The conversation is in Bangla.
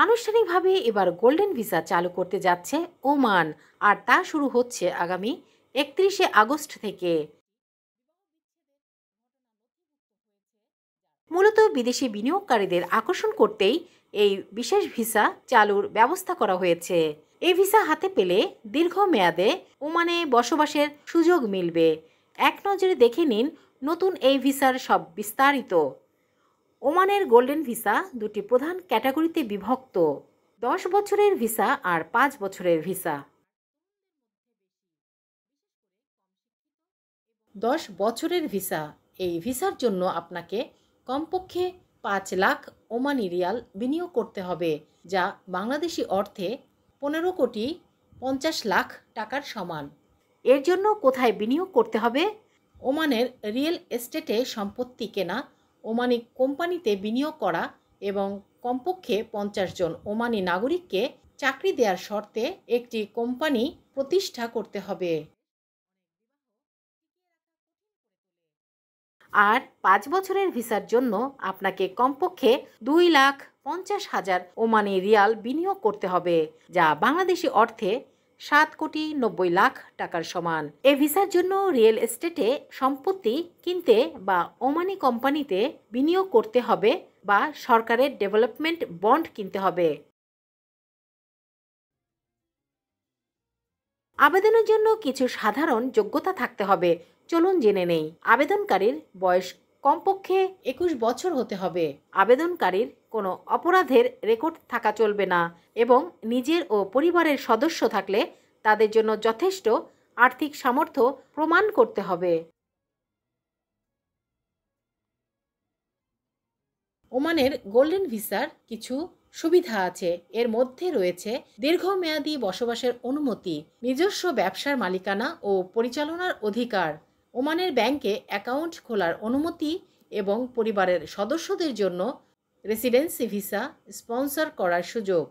আনুষ্ঠানিকভাবে এবার গোল্ডেন ভিসা চালু করতে যাচ্ছে ওমান, আর তা শুরু হচ্ছে আগামী 31শে আগস্ট থেকে। মূলত বিদেশি বিনিয়োগকারীদের আকর্ষণ করতেই এই বিশেষ ভিসা চালুর ব্যবস্থা করা হয়েছে। এই ভিসা হাতে পেলে দীর্ঘমেয়াদে ওমানে বসবাসের সুযোগ মিলবে। এক নজরে দেখে নিন নতুন এই ভিসার সব বিস্তারিত। ওমানের গোল্ডেন ভিসা দুটি প্রধান ক্যাটাগরিতে বিভক্ত: 10 বছরের ভিসা আর 5 বছরের ভিসা। 10 বছরের ভিসা, এই ভিসার জন্য আপনাকে কমপক্ষে 5 লাখ ওমানি রিয়াল বিনিয়োগ করতে হবে, যা বাংলাদেশি অর্থে 15,50,00,000 টাকার সমান। এর জন্য কোথায় বিনিয়োগ করতে হবে? ওমানের রিয়েল এস্টেটে সম্পত্তি কেনা, ওমানি কোম্পানিতে বিনিয়োগ করা এবং কমপক্ষে 50 জন ওমানি নাগরিককে চাকরি দেওয়ার শর্তে একটি কোম্পানি প্রতিষ্ঠা করতে হবে। আর 5 বছরের ভিসার জন্য আপনাকে কমপক্ষে 2,50,000 ওমানি রিয়াল বিনিয়োগ করতে হবে, যা বাংলাদেশি অর্থে 7,90,00,000 টাকার সমান। এই ভিসার জন্য রিয়েল এস্টেটে সম্পত্তি কিনতে বা ওমানি কোম্পানিতে বিনিয়োগ করতে হবে বা সরকারের ডেভেলপমেন্ট বন্ড কিনতে হবে। আবেদনের জন্য কিছু সাধারণ যোগ্যতা থাকতে হবে। চলুন জেনে নেই। আবেদনকারীর বয়স কমপক্ষে 21 বছর হতে হবে। আবেদনকারীর কোনো অপরাধের রেকর্ড থাকা চলবে না এবং নিজের ও পরিবারের সদস্য থাকলে তাদের জন্য যথেষ্ট আর্থিক সামর্থ্য প্রমাণ করতে হবে। ওমানের গোল্ডেন ভিসার কিছু সুবিধা আছে। এর মধ্যে রয়েছে দীর্ঘমেয়াদী বসবাসের অনুমতি, নিজস্ব ব্যবসার মালিকানা ও পরিচালনার অধিকার, ওমানের ব্যাংকে অ্যাকাউন্ট খোলার অনুমতি এবং পরিবারের সদস্যদের জন্য রেসিডেন্সি ভিসা স্পন্সর করার সুযোগ।